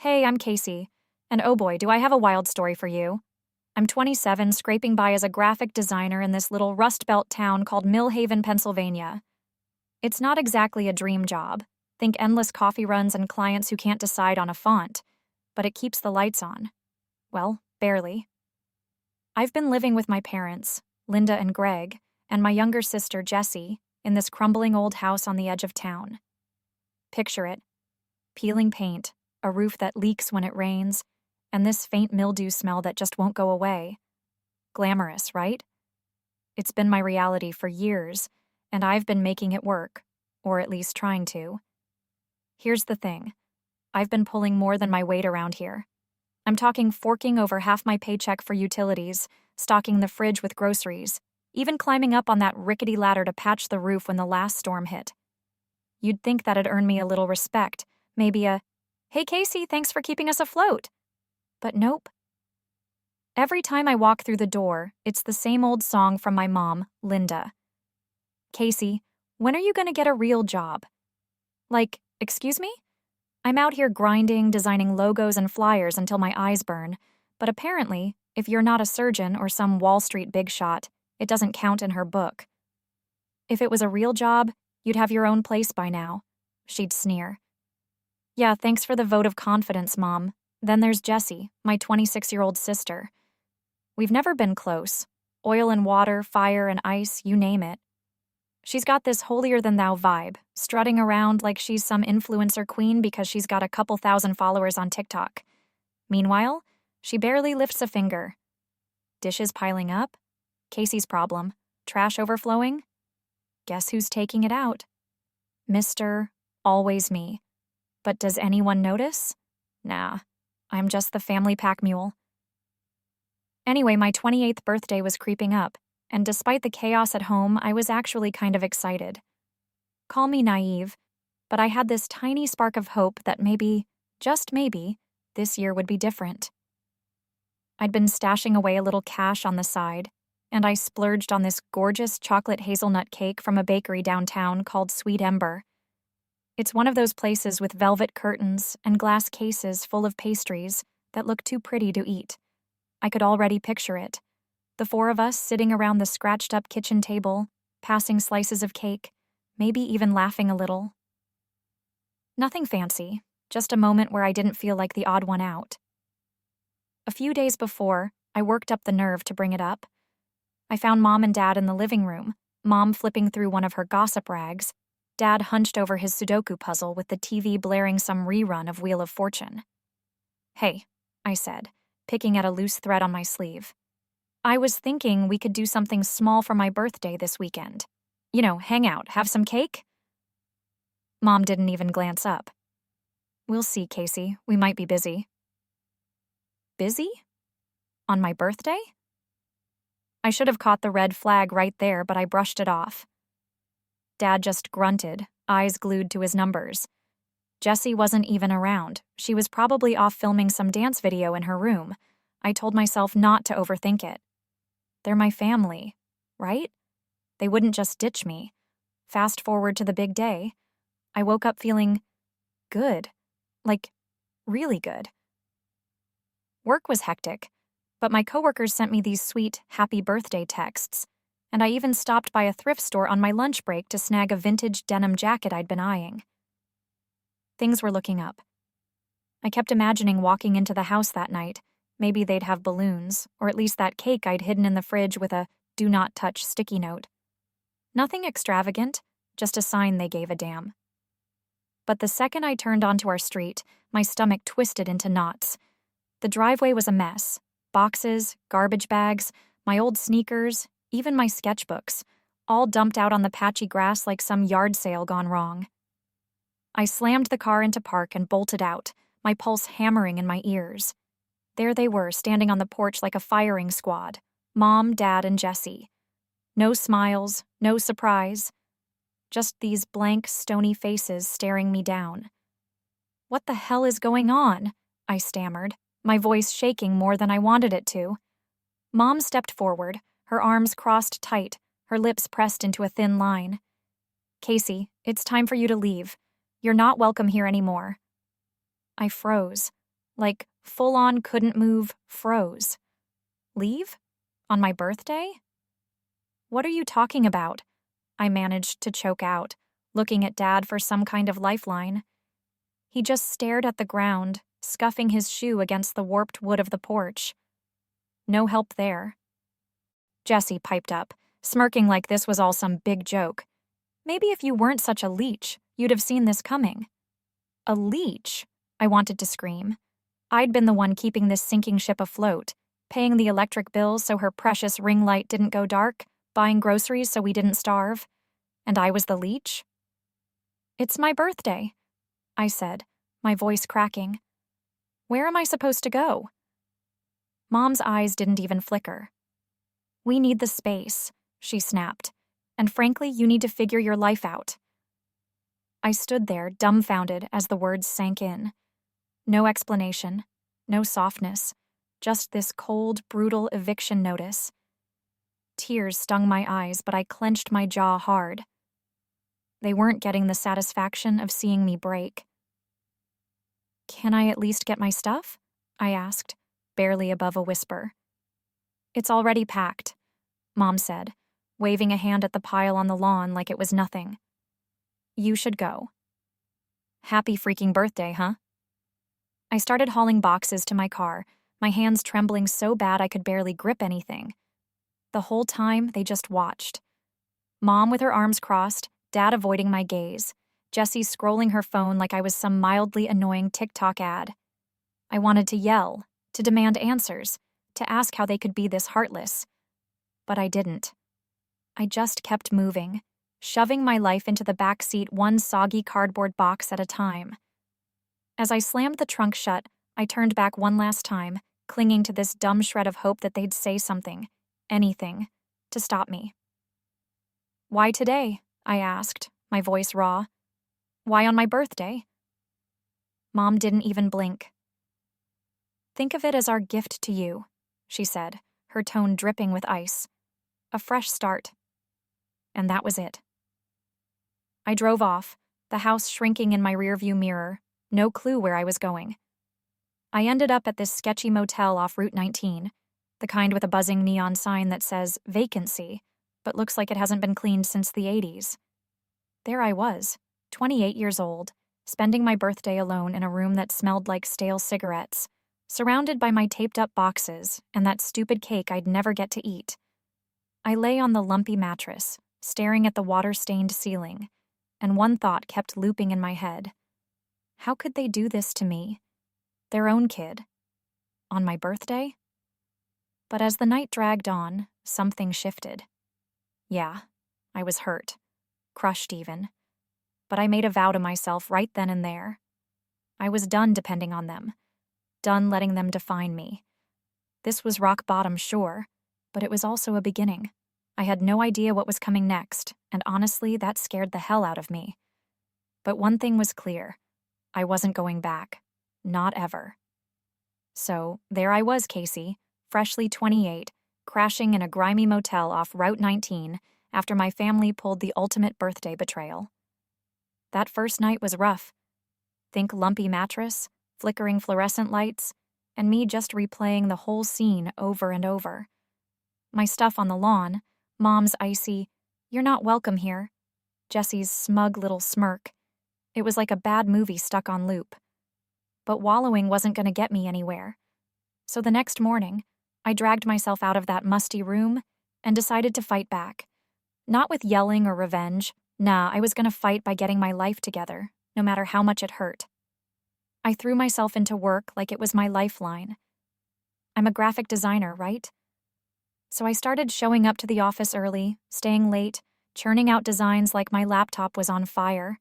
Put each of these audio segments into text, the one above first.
Hey, I'm Casey. And oh boy, do I have a wild story for you. I'm 27, scraping by as a graphic designer in this little Rust Belt town called Millhaven, Pennsylvania. It's not exactly a dream job. Think endless coffee runs and clients who can't decide on a font. But it keeps the lights on. Well, barely. I've been living with my parents, Linda and Greg, and my younger sister, Jessie, in this crumbling old house on the edge of town. Picture it: peeling paint, a roof that leaks when it rains, and this faint mildew smell that just won't go away. Glamorous, right? It's been my reality for years, and I've been making it work, or at least trying to. Here's the thing: I've been pulling more than my weight around here. I'm talking forking over half my paycheck for utilities, stocking the fridge with groceries, even climbing up on that rickety ladder to patch the roof when the last storm hit. You'd think that'd earn me a little respect, maybe a, "Hey Casey, thanks for keeping us afloat." But nope. Every time I walk through the door, it's the same old song from my mom, Linda. "Casey, when are you gonna get a real job?" Like, excuse me? I'm out here grinding, designing logos and flyers until my eyes burn, but apparently, if you're not a surgeon or some Wall Street big shot, it doesn't count in her book. "If it was a real job, you'd have your own place by now," she'd sneer. "Yeah, thanks for the vote of confidence, Mom. Then there's Jessie, my 26-year-old sister. We've never been close. Oil and water, fire and ice, you name it. She's got this holier-than-thou vibe, strutting around like she's some influencer queen because she's got a couple thousand followers on TikTok. Meanwhile, she barely lifts a finger. Dishes piling up? Casey's problem. Trash overflowing? Guess who's taking it out? Mr. Always Me. But does anyone notice? Nah, I'm just the family pack mule. Anyway, my 28th birthday was creeping up, and despite the chaos at home, I was actually kind of excited. Call me naive, but I had this tiny spark of hope that maybe, just maybe, this year would be different. I'd been stashing away a little cash on the side, and I splurged on this gorgeous chocolate hazelnut cake from a bakery downtown called Sweet Ember. It's one of those places with velvet curtains and glass cases full of pastries that look too pretty to eat. I could already picture it. The four of us sitting around the scratched-up kitchen table, passing slices of cake, maybe even laughing a little. Nothing fancy, just a moment where I didn't feel like the odd one out. A few days before, I worked up the nerve to bring it up. I found Mom and Dad in the living room, Mom flipping through one of her gossip rags, Dad hunched over his Sudoku puzzle with the TV blaring some rerun of Wheel of Fortune. "Hey," I said, picking at a loose thread on my sleeve. "I was thinking we could do something small for my birthday this weekend. You know, hang out, have some cake?" Mom didn't even glance up. "We'll see, Casey. We might be busy." Busy? On my birthday? I should have caught the red flag right there, but I brushed it off. Dad just grunted, eyes glued to his numbers. Jessie wasn't even around. She was probably off filming some dance video in her room. I told myself not to overthink it. They're my family, right? They wouldn't just ditch me. Fast forward to the big day. I woke up feeling good. Like, really good. Work was hectic, but my coworkers sent me these sweet, happy birthday texts, and I even stopped by a thrift store on my lunch break to snag a vintage denim jacket I'd been eyeing. Things were looking up. I kept imagining walking into the house that night. Maybe they'd have balloons, or at least that cake I'd hidden in the fridge with a "do not touch" sticky note. Nothing extravagant, just a sign they gave a damn. But the second I turned onto our street, my stomach twisted into knots. The driveway was a mess. Boxes, garbage bags, my old sneakers, even my sketchbooks, all dumped out on the patchy grass like some yard sale gone wrong. I slammed the car into park and bolted out, my pulse hammering in my ears. There they were, standing on the porch like a firing squad. Mom, Dad, and Jessie. No smiles, no surprise. Just these blank, stony faces staring me down. "What the hell is going on?" I stammered, my voice shaking more than I wanted it to. Mom stepped forward, her arms crossed tight, her lips pressed into a thin line. "Casey, it's time for you to leave. You're not welcome here anymore." I froze. Like, full-on couldn't move, froze. Leave? On my birthday? What are you talking about? I managed to choke out, looking at Dad for some kind of lifeline. He just stared at the ground, scuffing his shoe against the warped wood of the porch. No help there. Jessie piped up, smirking like this was all some big joke. Maybe if you weren't such a leech, you'd have seen this coming. A leech? I wanted to scream. I'd been the one keeping this sinking ship afloat, paying the electric bills so her precious ring light didn't go dark, buying groceries so we didn't starve. And I was the leech? It's my birthday, I said, my voice cracking. Where am I supposed to go? Mom's eyes didn't even flicker. We need the space, she snapped, and frankly, you need to figure your life out. I stood there, dumbfounded as the words sank in. No explanation, no softness, just this cold, brutal eviction notice. Tears stung my eyes, but I clenched my jaw hard. They weren't getting the satisfaction of seeing me break. Can I at least get my stuff? I asked, barely above a whisper. It's already packed, Mom said, waving a hand at the pile on the lawn like it was nothing. You should go. Happy freaking birthday, huh? I started hauling boxes to my car, my hands trembling so bad I could barely grip anything. The whole time, they just watched. Mom with her arms crossed, Dad avoiding my gaze, Jessie scrolling her phone like I was some mildly annoying TikTok ad. I wanted to yell, to demand answers, to ask how they could be this heartless. But I didn't. I just kept moving, shoving my life into the back seat one soggy cardboard box at a time. As I slammed the trunk shut, I turned back one last time, clinging to this dumb shred of hope that they'd say something, anything, to stop me. Why today? I asked, my voice raw. Why on my birthday? Mom didn't even blink. Think of it as our gift to you, she said, her tone dripping with ice. A fresh start. And that was it. I drove off, the house shrinking in my rearview mirror, no clue where I was going. I ended up at this sketchy motel off Route 19, the kind with a buzzing neon sign that says vacancy, but looks like it hasn't been cleaned since the 80s. There I was, 28 years old, spending my birthday alone in a room that smelled like stale cigarettes, surrounded by my taped-up boxes and that stupid cake I'd never get to eat. I lay on the lumpy mattress, staring at the water-stained ceiling, and one thought kept looping in my head. How could they do this to me? Their own kid. On my birthday? But as the night dragged on, something shifted. Yeah, I was hurt. Crushed even. But I made a vow to myself right then and there. I was done depending on them. Done letting them define me. This was rock bottom, sure, but it was also a beginning. I had no idea what was coming next, and honestly, that scared the hell out of me. But one thing was clear. I wasn't going back. Not ever. So, there I was, Casey, freshly 28, crashing in a grimy motel off Route 19 after my family pulled the ultimate birthday betrayal. That first night was rough. Think lumpy mattress, flickering fluorescent lights, and me just replaying the whole scene over and over. My stuff on the lawn, Mom's icy, "You're not welcome here," Jessie's smug little smirk. It was like a bad movie stuck on loop. But wallowing wasn't going to get me anywhere. So the next morning, I dragged myself out of that musty room and decided to fight back. Not with yelling or revenge. Nah, I was going to fight by getting my life together, no matter how much it hurt. I threw myself into work like it was my lifeline. I'm a graphic designer, right? So I started showing up to the office early, staying late, churning out designs like my laptop was on fire.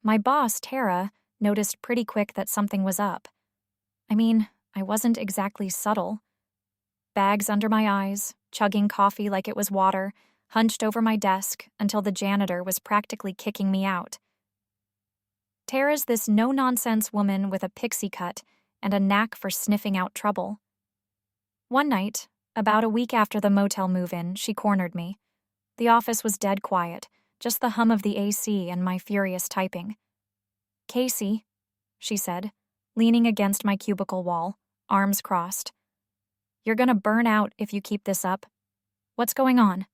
My boss, Tara, noticed pretty quick that something was up. I mean, I wasn't exactly subtle. Bags under my eyes, chugging coffee like it was water, hunched over my desk until the janitor was practically kicking me out. Tara's this no-nonsense woman with a pixie cut and a knack for sniffing out trouble. One night, about a week after the motel move-in, she cornered me. The office was dead quiet, just the hum of the AC and my furious typing. "Casey," she said, leaning against my cubicle wall, arms crossed. "You're gonna burn out if you keep this up. What's going on?"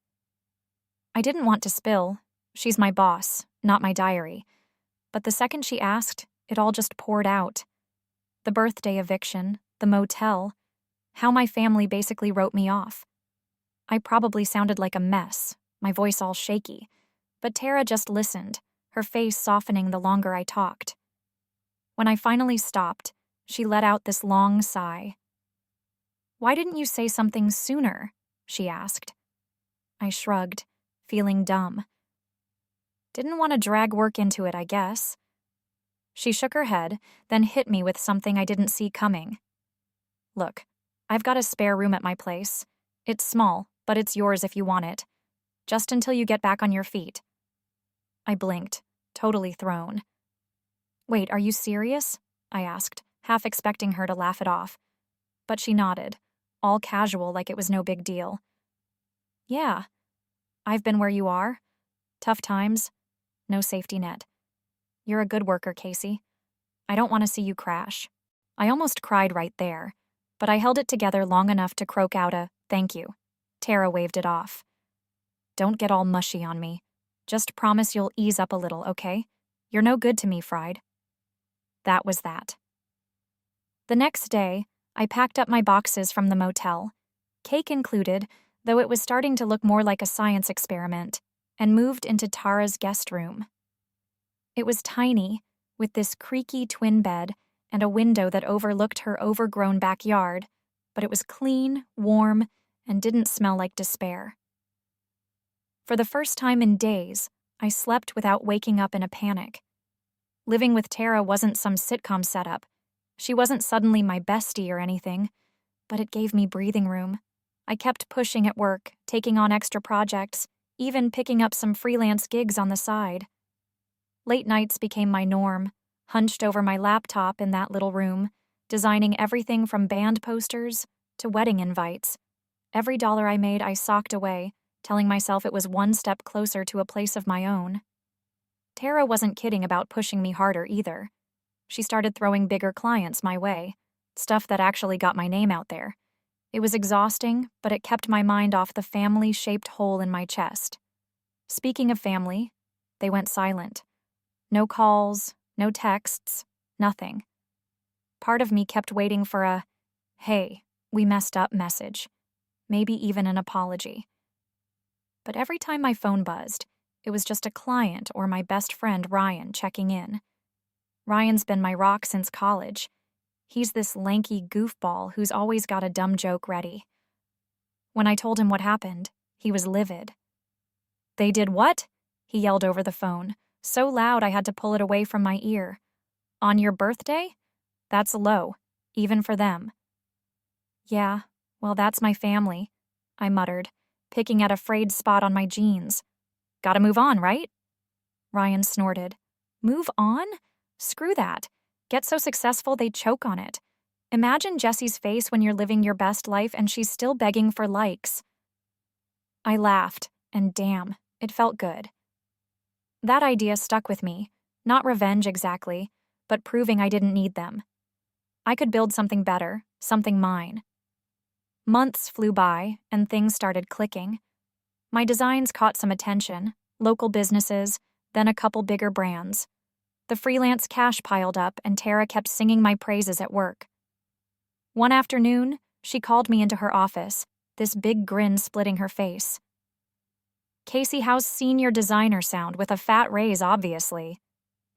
I didn't want to spill. She's my boss, not my diary. But the second she asked, it all just poured out. The birthday eviction, the motel, how my family basically wrote me off. I probably sounded like a mess, my voice all shaky, but Tara just listened, her face softening the longer I talked. When I finally stopped, she let out this long sigh. "Why didn't you say something sooner?" she asked. I shrugged, feeling dumb. Didn't want to drag work into it, I guess. She shook her head, then hit me with something I didn't see coming. "Look, I've got a spare room at my place. It's small, but it's yours if you want it. Just until you get back on your feet." I blinked, totally thrown. "Wait, are you serious?" I asked, half expecting her to laugh it off. But she nodded, all casual like it was no big deal. "Yeah. I've been where you are. Tough times. No safety net. You're a good worker, Casey. I don't want to see you crash." I almost cried right there, but I held it together long enough to croak out a "thank you." Tara waved it off. "Don't get all mushy on me. Just promise you'll ease up a little, okay? You're no good to me, Fried." That was that. The next day, I packed up my boxes from the motel, cake included, though it was starting to look more like a science experiment, and moved into Tara's guest room. It was tiny, with this creaky twin bed and a window that overlooked her overgrown backyard, but it was clean, warm, and didn't smell like despair. For the first time in days, I slept without waking up in a panic. Living with Tara wasn't some sitcom setup. She wasn't suddenly my bestie or anything, but it gave me breathing room. I kept pushing at work, taking on extra projects, even picking up some freelance gigs on the side. Late nights became my norm, hunched over my laptop in that little room, designing everything from band posters to wedding invites. Every dollar I made I socked away, telling myself it was one step closer to a place of my own. Tara wasn't kidding about pushing me harder either. She started throwing bigger clients my way, stuff that actually got my name out there. It was exhausting, but it kept my mind off the family-shaped hole in my chest. Speaking of family, they went silent. No calls, no texts, nothing. Part of me kept waiting for a, "Hey, we messed up" message, maybe even an apology. But every time my phone buzzed, it was just a client or my best friend Ryan checking in. Ryan's been my rock since college. He's this lanky goofball who's always got a dumb joke ready. When I told him what happened, he was livid. "They did what?" he yelled over the phone, so loud I had to pull it away from my ear. "On your birthday? That's low, even for them." "Yeah, well, that's my family," I muttered, picking at a frayed spot on my jeans. "Gotta move on, right?" Ryan snorted. "Move on? Screw that. Get so successful they choke on it. Imagine Jessie's face when you're living your best life and she's still begging for likes." I laughed, and damn, it felt good. That idea stuck with me, not revenge exactly, but proving I didn't need them. I could build something better, something mine. Months flew by, and things started clicking. My designs caught some attention, local businesses, then a couple bigger brands. The freelance cash piled up, and Tara kept singing my praises at work. One afternoon, she called me into her office, this big grin splitting her face. "Casey, how's senior designer sound with a fat raise, obviously?"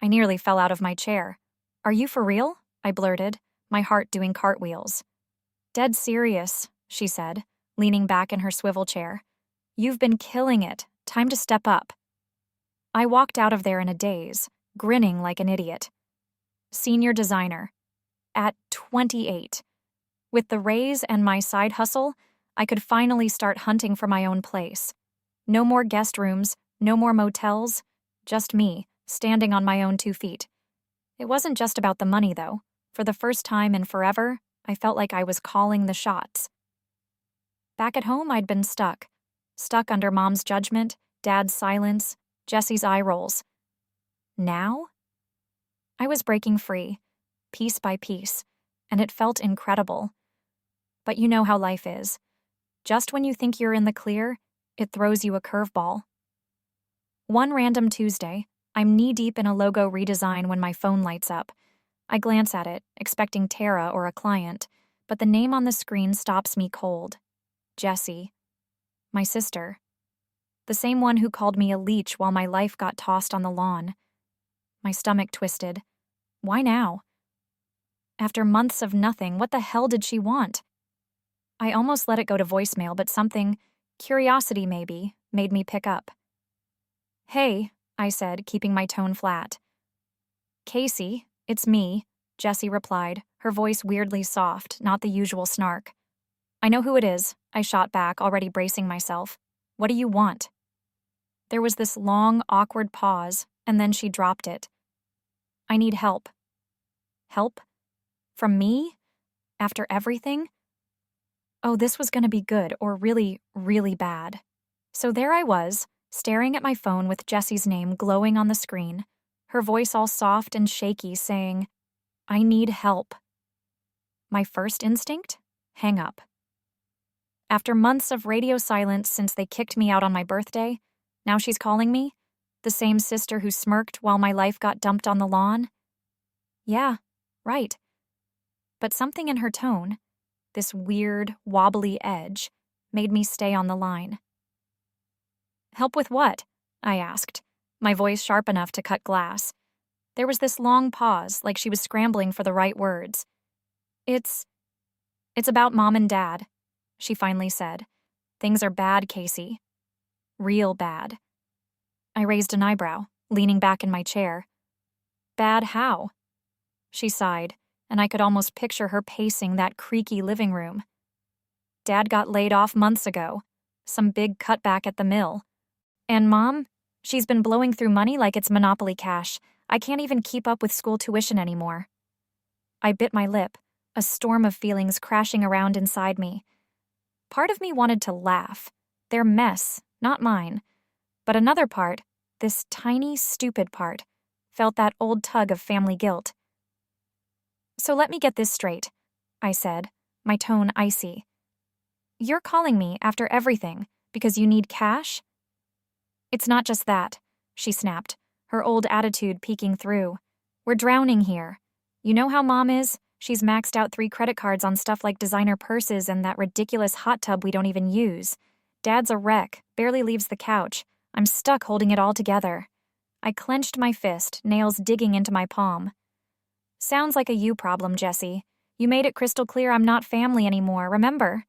I nearly fell out of my chair. "Are you for real?" I blurted, my heart doing cartwheels. "Dead serious," she said, leaning back in her swivel chair. "You've been killing it. Time to step up." I walked out of there in a daze, grinning like an idiot. Senior designer. At 28. With the raise and my side hustle, I could finally start hunting for my own place. No more guest rooms, no more motels, just me, standing on my own 2 feet. It wasn't just about the money, though. For the first time in forever, I felt like I was calling the shots. Back at home, I'd been stuck under Mom's judgment, Dad's silence, Jessie's eye rolls. Now? I was breaking free, piece by piece, and it felt incredible. But you know how life is. Just when you think you're in the clear, it throws you a curveball. One random Tuesday, I'm knee-deep in a logo redesign when my phone lights up. I glance at it, expecting Tara or a client, but the name on the screen stops me cold. Jessie. My sister. The same one who called me a leech while my life got tossed on the lawn. My stomach twisted. Why now? After months of nothing, what the hell did she want? I almost let it go to voicemail, but something, curiosity maybe, made me pick up. Hey, I said, keeping my tone flat. Casey, it's me, Jessie replied, her voice weirdly soft, not the usual snark. I know who it is, I shot back, already bracing myself. What do you want? There was this long, awkward pause, and then she dropped it. I need help. Help? From me? After everything? Oh, this was gonna be good, or really, really bad. So there I was, staring at my phone with Jessie's name glowing on the screen, her voice all soft and shaky saying, I need help. My first instinct? Hang up. After months of radio silence since they kicked me out on my birthday, now she's calling me? The same sister who smirked while my life got dumped on the lawn? Yeah, right. But something in her tone, this weird, wobbly edge, made me stay on the line. Help with what? I asked, my voice sharp enough to cut glass. There was this long pause, like she was scrambling for the right words. It's about Mom and Dad, she finally said. Things are bad, Casey. Real bad. I raised an eyebrow, leaning back in my chair. Bad how? She sighed, and I could almost picture her pacing that creaky living room. Dad got laid off months ago. Some big cutback at the mill. And Mom? She's been blowing through money like it's Monopoly cash. I can't even keep up with school tuition anymore. I bit my lip, a storm of feelings crashing around inside me. Part of me wanted to laugh. Their mess, not mine. But another part, this tiny, stupid part, felt that old tug of family guilt. So let me get this straight, I said, my tone icy. You're calling me after everything because you need cash? It's not just that, she snapped, her old attitude peeking through. We're drowning here. You know how Mom is? She's maxed out 3 credit cards on stuff like designer purses and that ridiculous hot tub we don't even use. Dad's a wreck, barely leaves the couch. I'm stuck holding it all together. I clenched my fist, nails digging into my palm. Sounds like a you problem, Jessie. You made it crystal clear I'm not family anymore, remember?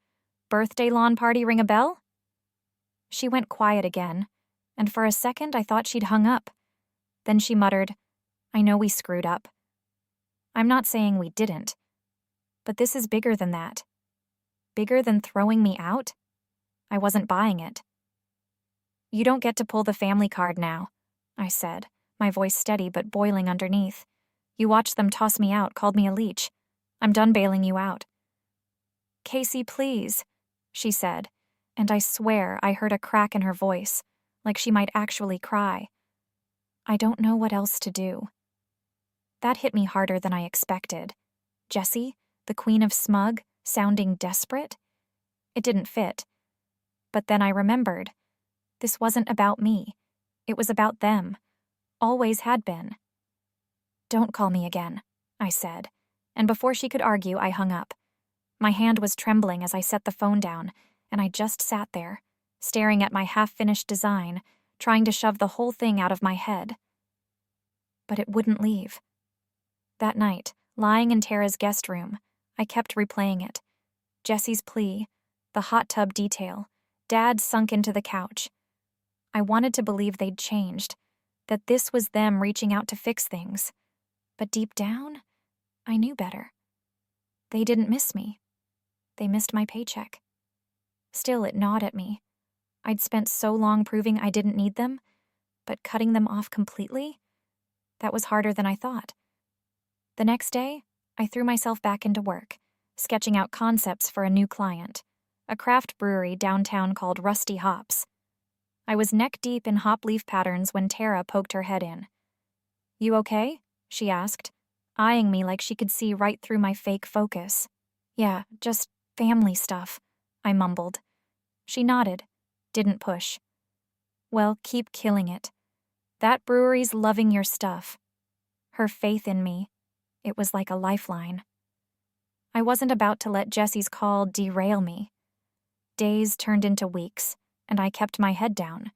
Birthday lawn party ring a bell? She went quiet again, and for a second I thought she'd hung up. Then she muttered, I know we screwed up. I'm not saying we didn't, but this is bigger than that. Bigger than throwing me out? I wasn't buying it. You don't get to pull the family card now, I said, my voice steady but boiling underneath. You watched them toss me out, called me a leech. I'm done bailing you out. Casey, please, she said, and I swear I heard a crack in her voice, like she might actually cry. I don't know what else to do. That hit me harder than I expected. Jessie, the queen of smug, sounding desperate? It didn't fit. But then I remembered. This wasn't about me. It was about them. Always had been. Don't call me again, I said, and before she could argue, I hung up. My hand was trembling as I set the phone down, and I just sat there, staring at my half-finished design, trying to shove the whole thing out of my head. But it wouldn't leave. That night, lying in Tara's guest room, I kept replaying it. Jessie's plea, the hot tub detail, Dad sunk into the couch. I wanted to believe they'd changed, that this was them reaching out to fix things. But deep down, I knew better. They didn't miss me. They missed my paycheck. Still, it gnawed at me. I'd spent so long proving I didn't need them, but cutting them off completely? That was harder than I thought. The next day, I threw myself back into work, sketching out concepts for a new client, a craft brewery downtown called Rusty Hops. I was neck-deep in hop leaf patterns when Tara poked her head in. You okay? She asked. eyeing me like she could see right through my fake focus. "Yeah, just family stuff," I mumbled. She nodded, didn't push. "Well, keep killing it. That brewery's loving your stuff." Her faith in me, it was like a lifeline. I wasn't about to let Jesse's call derail me. Days turned into weeks, and I kept my head down.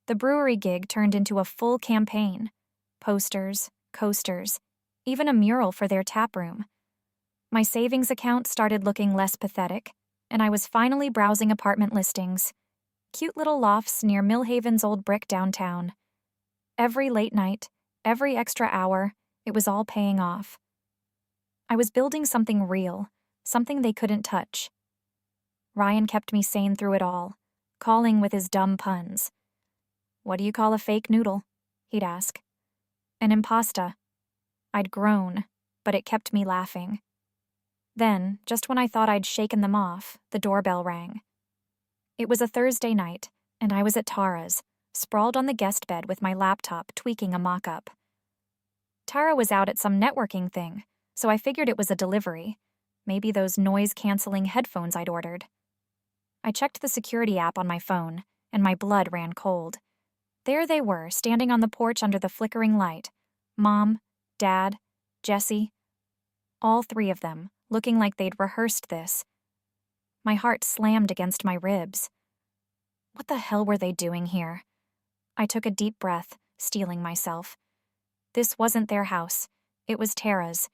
The brewery gig turned into a full campaign. Posters, coasters, even a mural for their tap room. My savings account started looking less pathetic, and I was finally browsing apartment listings. Cute little lofts near Millhaven's old brick downtown. Every late night, every extra hour, it was all paying off. I was building something real, something they couldn't touch. Ryan kept me sane through it all, calling with his dumb puns. "What do you call a fake noodle?" he'd ask. "An impasta." I'd groan, but it kept me laughing. Then, just when I thought I'd shaken them off, the doorbell rang. It was a Thursday night, and I was at Tara's, sprawled on the guest bed with my laptop tweaking a mock-up. Tara was out at some networking thing, so I figured it was a delivery. Maybe those noise-canceling headphones I'd ordered. I checked the security app on my phone, and my blood ran cold. There they were, standing on the porch under the flickering light. Mom, Dad, Jesse. All three of them, looking like they'd rehearsed this. My heart slammed against my ribs. What the hell were they doing here? I took a deep breath, steeling myself. This wasn't their house. It was Tara's.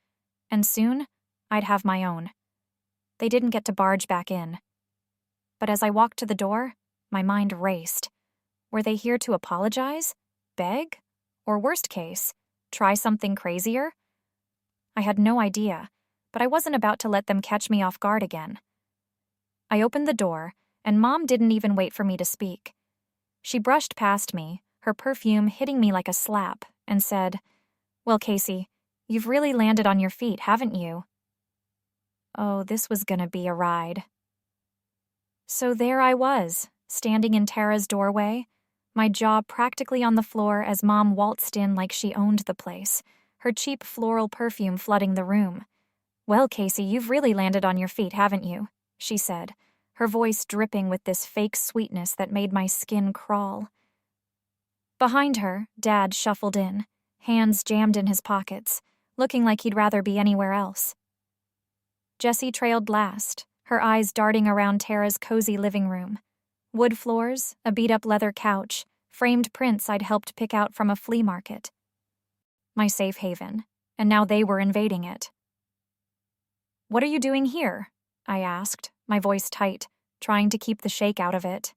And soon, I'd have my own. They didn't get to barge back in. But as I walked to the door, my mind raced. Were they here to apologize? Beg? Or worst case, try something crazier? I had no idea, but I wasn't about to let them catch me off guard again. I opened the door, and Mom didn't even wait for me to speak. She brushed past me, her perfume hitting me like a slap, and said, "Well, Casey, you've really landed on your feet, haven't you?" Oh, this was gonna be a ride. So there I was, standing in Tara's doorway, my jaw practically on the floor as Mom waltzed in like she owned the place, her cheap floral perfume flooding the room. "Well, Casey, you've really landed on your feet, haven't you?" she said, her voice dripping with this fake sweetness that made my skin crawl. Behind her, Dad shuffled in, hands jammed in his pockets, looking like he'd rather be anywhere else. Jessie trailed last, her eyes darting around Tara's cozy living room. Wood floors, a beat-up leather couch, framed prints I'd helped pick out from a flea market. My safe haven, and now they were invading it. "What are you doing here?" I asked, my voice tight, trying to keep the shake out of it.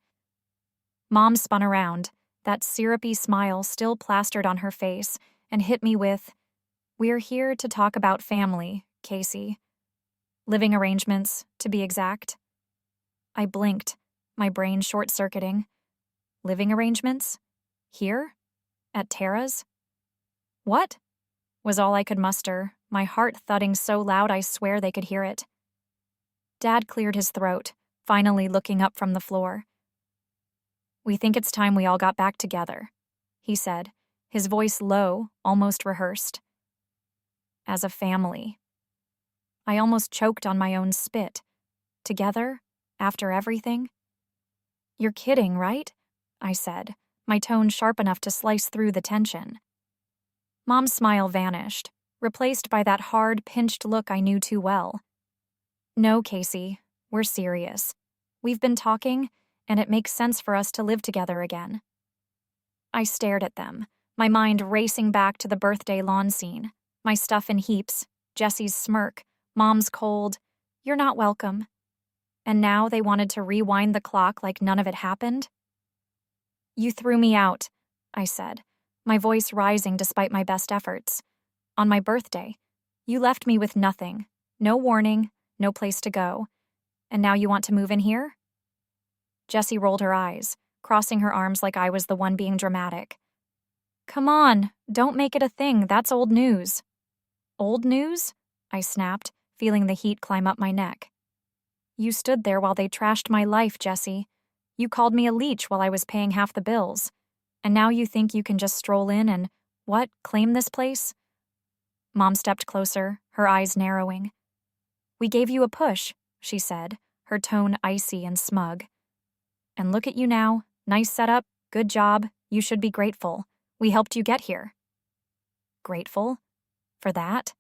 Mom spun around, that syrupy smile still plastered on her face, and hit me with, "We're here to talk about family, Casey. Living arrangements, to be exact." I blinked, my brain short-circuiting. Living arrangements? Here? At Tara's? "What?" was all I could muster, my heart thudding so loud I swear they could hear it. Dad cleared his throat, finally looking up from the floor. "We think it's time we all got back together," he said, his voice low, almost rehearsed. "As a family." I almost choked on my own spit. Together? After everything? "You're kidding, right?" I said, my tone sharp enough to slice through the tension. Mom's smile vanished, replaced by that hard, pinched look I knew too well. "No, Casey, we're serious. We've been talking, and it makes sense for us to live together again." I stared at them, my mind racing back to the birthday lawn scene, my stuff in heaps, Jesse's smirk, Mom's cold, "You're not welcome." And now they wanted to rewind the clock like none of it happened? "You threw me out," I said, my voice rising despite my best efforts. "On my birthday. You left me with nothing, no warning, no place to go. And now you want to move in here?" Jessie rolled her eyes, crossing her arms like I was the one being dramatic. "Come on, don't make it a thing, that's old news." "Old news?" I snapped, feeling the heat climb up my neck. "You stood there while they trashed my life, Jessie. You called me a leech while I was paying half the bills. And now you think you can just stroll in and, what, claim this place?" Mom stepped closer, her eyes narrowing. "We gave you a push," she said, her tone icy and smug. "And look at you now. Nice setup, good job, you should be grateful. We helped you get here." Grateful? For that?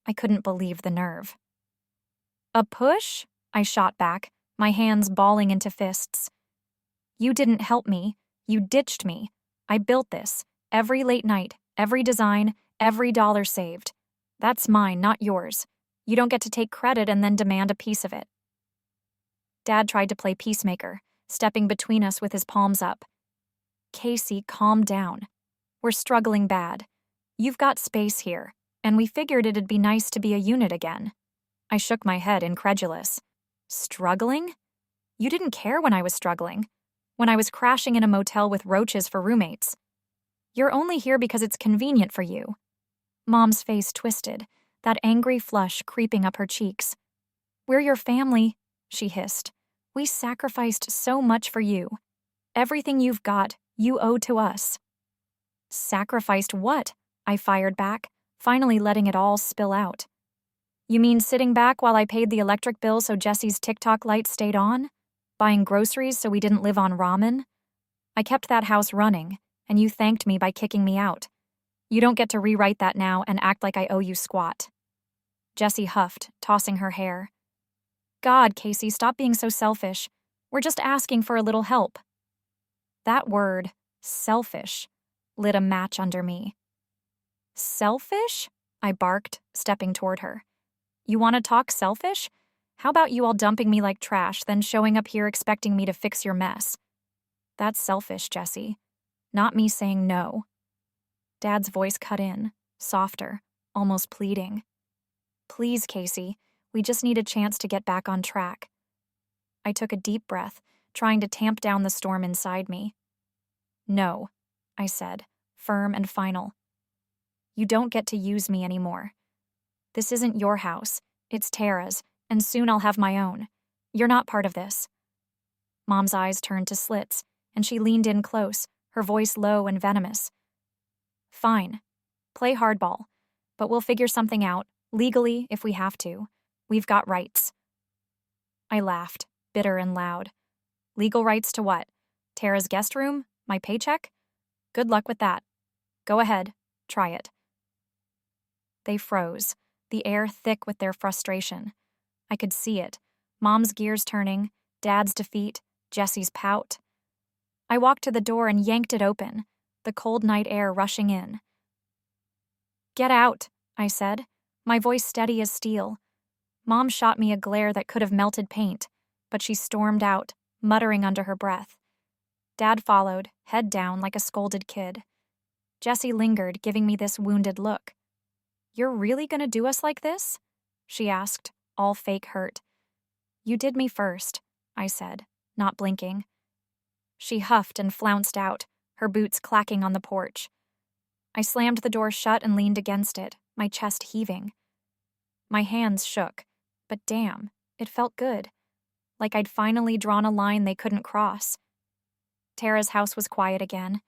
I couldn't believe the nerve. "A push?" I shot back, my hands balling into fists. "You didn't help me. You ditched me. I built this. Every late night, every design, every dollar saved. That's mine, not yours. You don't get to take credit and then demand a piece of it." Dad tried to play peacemaker, stepping between us with his palms up. "Casey, calm down. We're struggling bad. You've got space here, and we figured it'd be nice to be a unit again." I shook my head, incredulous. "Struggling? You didn't care when I was struggling, when I was crashing in a motel with roaches for roommates. You're only here because it's convenient for you." Mom's face twisted, that angry flush creeping up her cheeks. "We're your family," she hissed. "We sacrificed so much for you. Everything you've got, you owe to us." "Sacrificed what?" I fired back, finally letting it all spill out. "You mean sitting back while I paid the electric bill so Jesse's TikTok lights stayed on? Buying groceries so we didn't live on ramen? I kept that house running, and you thanked me by kicking me out. You don't get to rewrite that now and act like I owe you squat." Jessie huffed, tossing her hair. "God, Casey, stop being so selfish. We're just asking for a little help." That word, selfish, lit a match under me. "Selfish?" I barked, stepping toward her. "You want to talk selfish? How about you all dumping me like trash, then showing up here expecting me to fix your mess? That's selfish, Jessie. Not me saying no." Dad's voice cut in, softer, almost pleading. "Please, Casey, we just need a chance to get back on track." I took a deep breath, trying to tamp down the storm inside me. "No," I said, firm and final. "You don't get to use me anymore. This isn't your house, it's Tara's, and soon I'll have my own. You're not part of this." Mom's eyes turned to slits, and she leaned in close, her voice low and venomous. "Fine. Play hardball, but we'll figure something out, legally if we have to. We've got rights." I laughed, bitter and loud. "Legal rights to what? Tara's guest room? My paycheck? Good luck with that. Go ahead, try it." They froze, the air thick with their frustration. I could see it, Mom's gears turning, Dad's defeat, Jessie's pout. I walked to the door and yanked it open, the cold night air rushing in. "Get out," I said, my voice steady as steel. Mom shot me a glare that could have melted paint, but she stormed out, muttering under her breath. Dad followed, head down like a scolded kid. Jessie lingered, giving me this wounded look. "You're really gonna do us like this?" she asked, all fake hurt. "You did me first," I said, not blinking. She huffed and flounced out, her boots clacking on the porch. I slammed the door shut and leaned against it, my chest heaving. My hands shook, but damn, it felt good. Like I'd finally drawn a line they couldn't cross. Tara's house was quiet again,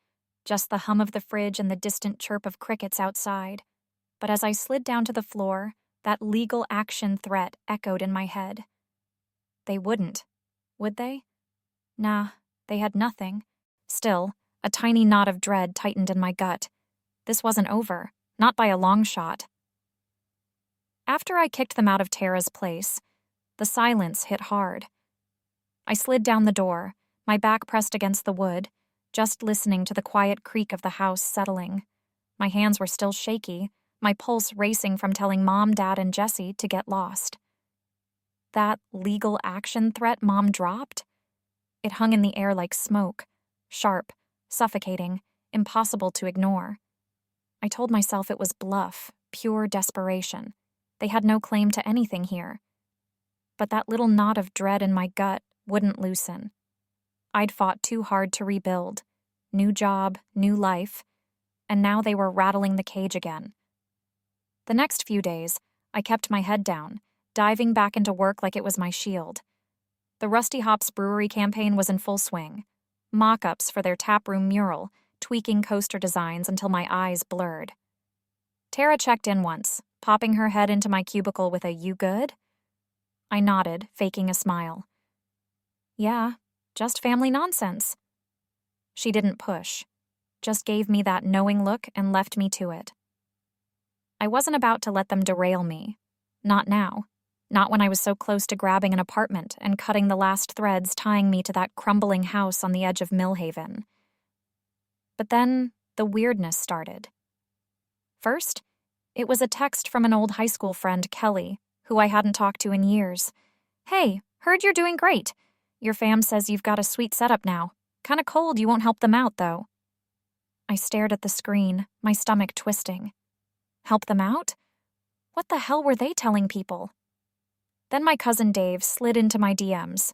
just the hum of the fridge and the distant chirp of crickets outside. But as I slid down to the floor, that legal action threat echoed in my head. They wouldn't, would they? Nah, they had nothing. Still, a tiny knot of dread tightened in my gut. This wasn't over, not by a long shot. After I kicked them out of Tara's place, the silence hit hard. I slid down the door, my back pressed against the wood, just listening to the quiet creak of the house settling. My hands were still shaky, my pulse racing from telling Mom, Dad, and Jessie to get lost. That legal action threat Mom dropped? It hung in the air like smoke, sharp, suffocating, impossible to ignore. I told myself it was bluff, pure desperation. They had no claim to anything here. But that little knot of dread in my gut wouldn't loosen. I'd fought too hard to rebuild. New job, new life. And now they were rattling the cage again. The next few days, I kept my head down, diving back into work like it was my shield. The Rusty Hops Brewery campaign was in full swing. Mock-ups for their taproom mural, tweaking coaster designs until my eyes blurred. Tara checked in once, popping her head into my cubicle with a "You good?" I nodded, faking a smile. Yeah, just family nonsense. She didn't push, just gave me that knowing look and left me to it. I wasn't about to let them derail me. Not now. Not when I was so close to grabbing an apartment and cutting the last threads tying me to that crumbling house on the edge of Millhaven. But then, the weirdness started. First, it was a text from an old high school friend, Kelly, who I hadn't talked to in years. "Hey, heard you're doing great. Your fam says you've got a sweet setup now. Kinda cold you won't help them out, though." I stared at the screen, my stomach twisting. Help them out? What the hell were they telling people? Then my cousin Dave slid into my DMs.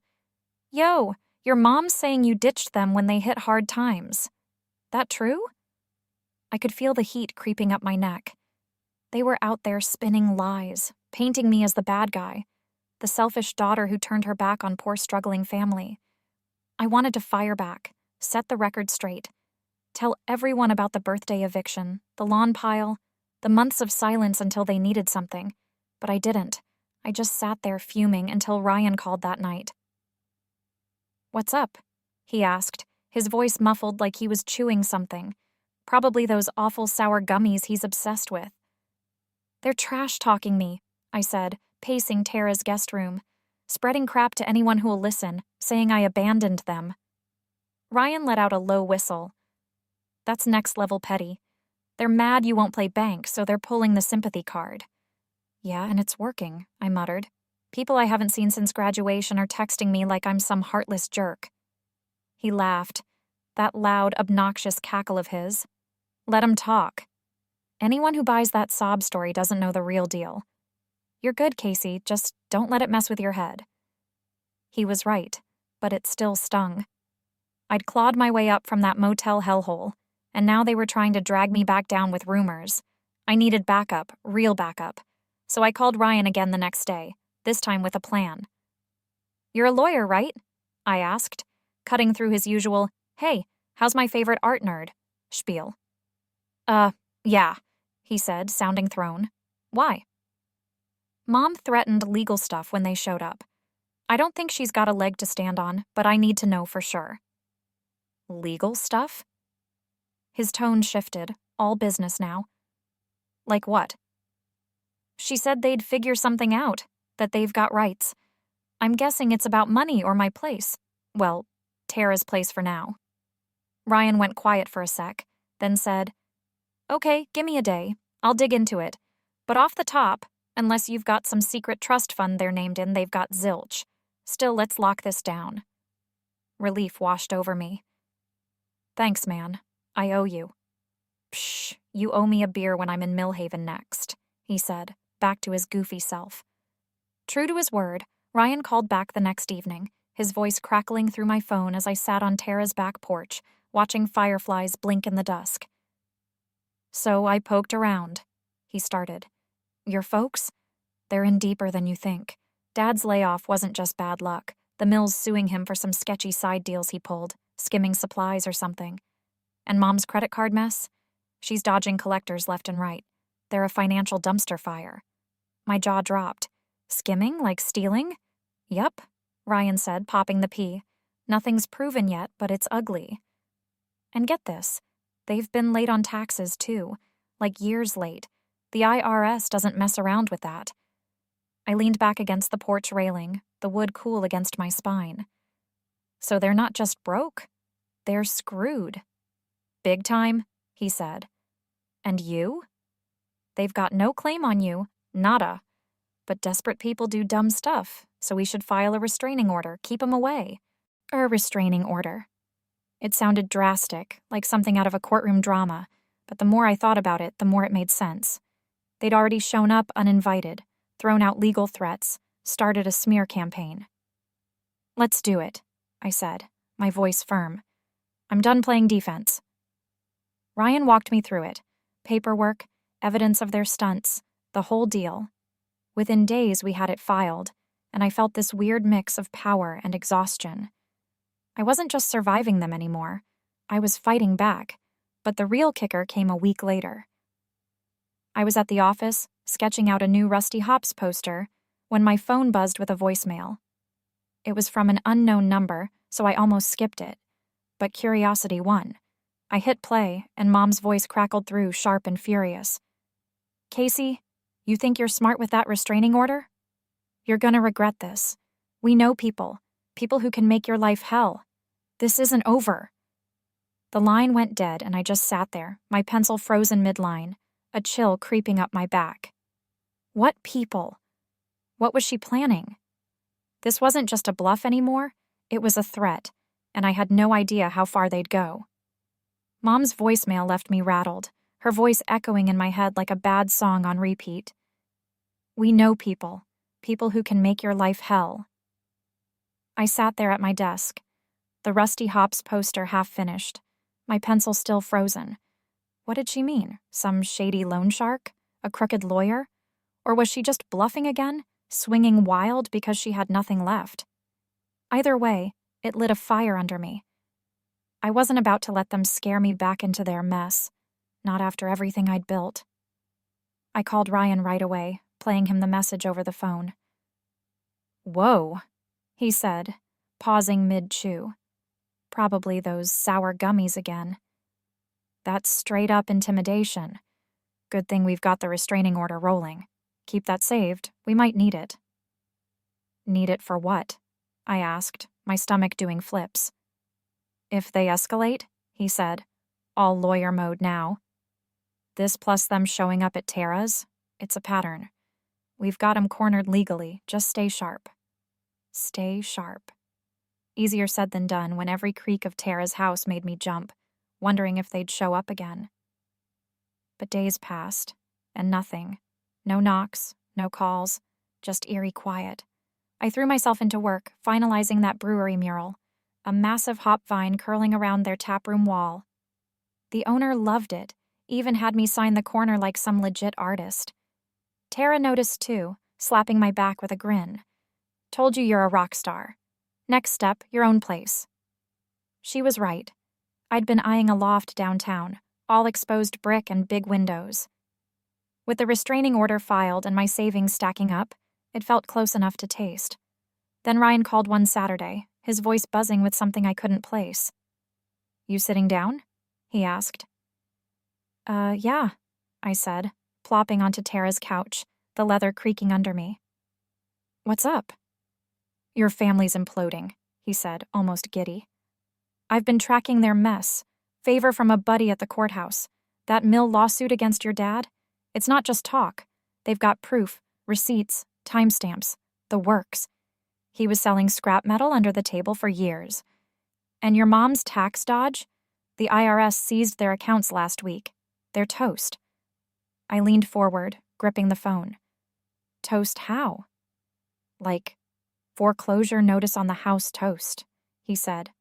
"Yo, your mom's saying you ditched them when they hit hard times. That true?" I could feel the heat creeping up my neck. They were out there spinning lies, painting me as the bad guy, the selfish daughter who turned her back on poor struggling family. I wanted to fire back, set the record straight, tell everyone about the birthday eviction, the lawn pile, the months of silence until they needed something, but I didn't. I just sat there fuming until Ryan called that night. "What's up?" he asked, his voice muffled like he was chewing something, probably those awful sour gummies he's obsessed with. "They're trash-talking me," I said, pacing Tara's guest room, spreading crap to anyone who'll listen, saying I abandoned them. Ryan let out a low whistle. "That's next-level petty. They're mad you won't play bank, so they're pulling the sympathy card." "Yeah, and it's working," I muttered. "People I haven't seen since graduation are texting me like I'm some heartless jerk." He laughed, that loud, obnoxious cackle of his. "Let 'em talk. Anyone who buys that sob story doesn't know the real deal. You're good, Casey, just don't let it mess with your head." He was right, but it still stung. I'd clawed my way up from that motel hellhole, and now they were trying to drag me back down with rumors. I needed backup, real backup. So I called Ryan again the next day, this time with a plan. "You're a lawyer, right?" I asked, cutting through his usual, "Hey, how's my favorite art nerd?" spiel. Yeah," he said, sounding thrown. "Why?" "Mom threatened legal stuff when they showed up. I don't think she's got a leg to stand on, but I need to know for sure." "Legal stuff?" His tone shifted, all business now. "Like what?" "She said they'd figure something out, that they've got rights. I'm guessing it's about money or my place. Well, Tara's place for now." Ryan went quiet for a sec, then said, "Okay, gimme a day. I'll dig into it. But off the top, unless you've got some secret trust fund they're named in, they've got zilch. Still, let's lock this down." Relief washed over me. "Thanks, man. I owe you." "Psh, you owe me a beer when I'm in Millhaven next," he said, back to his goofy self. True to his word, Ryan called back the next evening, his voice crackling through my phone as I sat on Tara's back porch, watching fireflies blink in the dusk. "So I poked around," he started. "Your folks? They're in deeper than you think. Dad's layoff wasn't just bad luck. The mill's suing him for some sketchy side deals he pulled, skimming supplies or something. And Mom's credit card mess? She's dodging collectors left and right. They're a financial dumpster fire." My jaw dropped. "Skimming, like stealing?" "Yup," Ryan said, popping the pea. "Nothing's proven yet, but it's ugly. And get this, they've been late on taxes, too. Like years late. The IRS doesn't mess around with that." I leaned back against the porch railing, the wood cool against my spine. "So they're not just broke. They're screwed." "Big time," he said. "And you?" "They've got no claim on you. Nada. But desperate people do dumb stuff, so we should file a restraining order, keep 'em away." A restraining order. It sounded drastic, like something out of a courtroom drama, but the more I thought about it, the more it made sense. They'd already shown up uninvited, thrown out legal threats, started a smear campaign. "Let's do it," I said, my voice firm. "I'm done playing defense." Ryan walked me through it. Paperwork, evidence of their stunts, the whole deal. Within days we had it filed, and I felt this weird mix of power and exhaustion. I wasn't just surviving them anymore. I was fighting back, but the real kicker came a week later. I was at the office, sketching out a new Rusty Hops poster, when my phone buzzed with a voicemail. It was from an unknown number, so I almost skipped it. But curiosity won. I hit play, and Mom's voice crackled through, sharp and furious. "Casey, you think you're smart with that restraining order? You're gonna regret this. We know people who can make your life hell. This isn't over." The line went dead, and I just sat there, my pencil frozen mid-line, a chill creeping up my back. What people? What was she planning? This wasn't just a bluff anymore, it was a threat, and I had no idea how far they'd go. Mom's voicemail left me rattled, her voice echoing in my head like a bad song on repeat. We know people who can make your life hell. I sat there at my desk, the Rusty Hops poster half finished, my pencil still frozen. What did she mean? Some shady loan shark? A crooked lawyer? Or was she just bluffing again, swinging wild because she had nothing left? Either way, it lit a fire under me. I wasn't about to let them scare me back into their mess, not after everything I'd built. I called Ryan right away, playing him the message over the phone. "Whoa," he said, pausing mid-chew. Probably those sour gummies again. That's straight-up intimidation. Good thing we've got the restraining order rolling. Keep that saved, we might need it. Need it for what? I asked, my stomach doing flips. If they escalate, he said, all lawyer mode now. This plus them showing up at Tara's, it's a pattern. We've got 'em cornered legally, just stay sharp. Stay sharp. Easier said than done when every creak of Tara's house made me jump, wondering if they'd show up again. But days passed, and nothing. No knocks, no calls, just eerie quiet. I threw myself into work, finalizing that brewery mural, a massive hop vine curling around their taproom wall. The owner loved it, even had me sign the corner like some legit artist. Tara noticed too, slapping my back with a grin. Told you you're a rock star. Next step, your own place. She was right. I'd been eyeing a loft downtown, all exposed brick and big windows. With the restraining order filed and my savings stacking up, it felt close enough to taste. Then Ryan called one Saturday, his voice buzzing with something I couldn't place. "You sitting down?" he asked. Yeah, I said, plopping onto Tara's couch, the leather creaking under me. "What's up?" "Your family's imploding," he said, almost giddy. "I've been tracking their mess. Favor from a buddy at the courthouse. That mill lawsuit against your dad? It's not just talk. They've got proof, receipts, timestamps, the works. He was selling scrap metal under the table for years. And your mom's tax dodge? The IRS seized their accounts last week. They're toast." I leaned forward, gripping the phone. "Toast how?" "Like, foreclosure notice on the house toast," he said.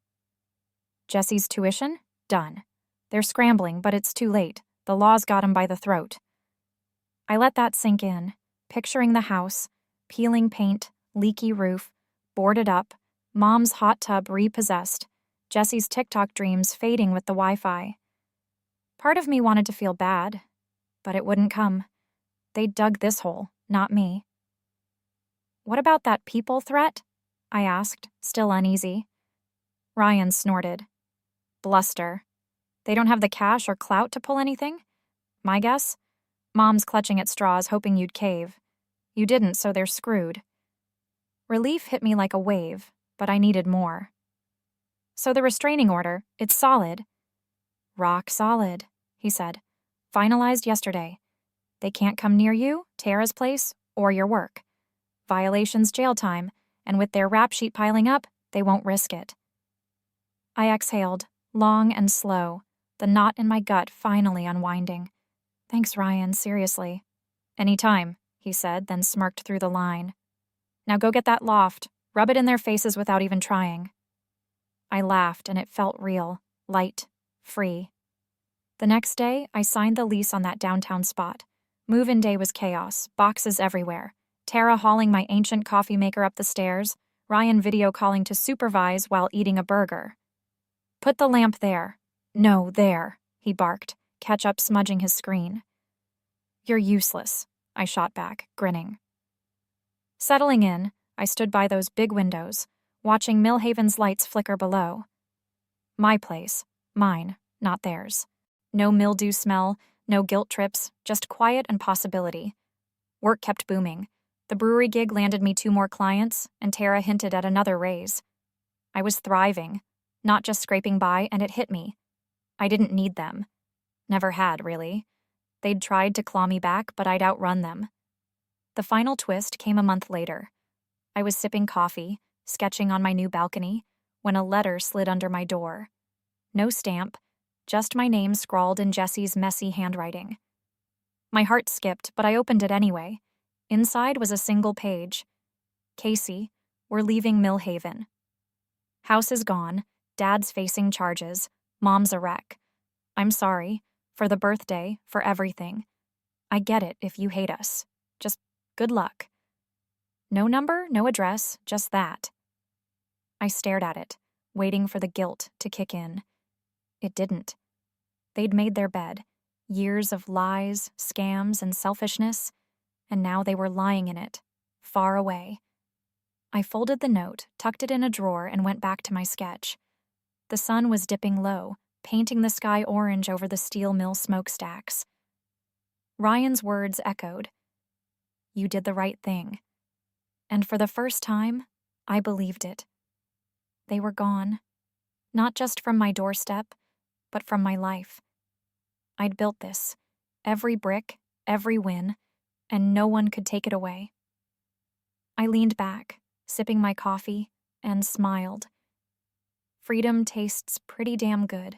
"Jesse's tuition? Done. They're scrambling, but it's too late. The law's got 'em by the throat." I let that sink in, picturing the house, peeling paint, leaky roof, boarded up, Mom's hot tub repossessed, Jesse's TikTok dreams fading with the Wi-Fi. Part of me wanted to feel bad, but it wouldn't come. They dug this hole, not me. "What about that people threat?" I asked, still uneasy. Ryan snorted. "Bluster. They don't have the cash or clout to pull anything? My guess? Mom's clutching at straws, hoping you'd cave. You didn't, so they're screwed." Relief hit me like a wave, but I needed more. "So the restraining order, it's solid." "Rock solid," he said. "Finalized yesterday. They can't come near you, Tara's place, or your work. Violations jail time, and with their rap sheet piling up, they won't risk it." I exhaled, long and slow, the knot in my gut finally unwinding. "Thanks, Ryan, seriously." "Anytime," he said, then smirked through the line. "Now go get that loft, rub it in their faces without even trying." I laughed, and it felt real, light, free. The next day, I signed the lease on that downtown spot. Move-in day was chaos, boxes everywhere. Tara hauling my ancient coffee maker up the stairs, Ryan video calling to supervise while eating a burger. "Put the lamp there." "No, there," he barked, ketchup smudging his screen. You're useless, I shot back, grinning. Settling in, I stood by those big windows, watching Millhaven's lights flicker below. My place, mine, not theirs. No mildew smell, no guilt trips, just quiet and possibility. Work kept booming. The brewery gig landed me 2 more clients, and Tara hinted at another raise. I was thriving, not just scraping by, and it hit me. I didn't need them. Never had, really. They'd tried to claw me back, but I'd outrun them. The final twist came a month later. I was sipping coffee, sketching on my new balcony, when a letter slid under my door. No stamp, just my name scrawled in Jessie's messy handwriting. My heart skipped, but I opened it anyway. Inside was a single page. Casey, we're leaving Millhaven. House is gone, Dad's facing charges, Mom's a wreck. I'm sorry, for the birthday, for everything. I get it if you hate us. Just good luck. No number, no address, just that. I stared at it, waiting for the guilt to kick in. It didn't. They'd made their bed, years of lies, scams, and selfishness, and now they were lying in it, far away. I folded the note, tucked it in a drawer, and went back to my sketch. The sun was dipping low, painting the sky orange over the steel mill smokestacks. Ryan's words echoed. You did the right thing. And for the first time, I believed it. They were gone. Not just from my doorstep, but from my life. I'd built this, every brick, every win, and no one could take it away. I leaned back, sipping my coffee, and smiled. Freedom tastes pretty damn good.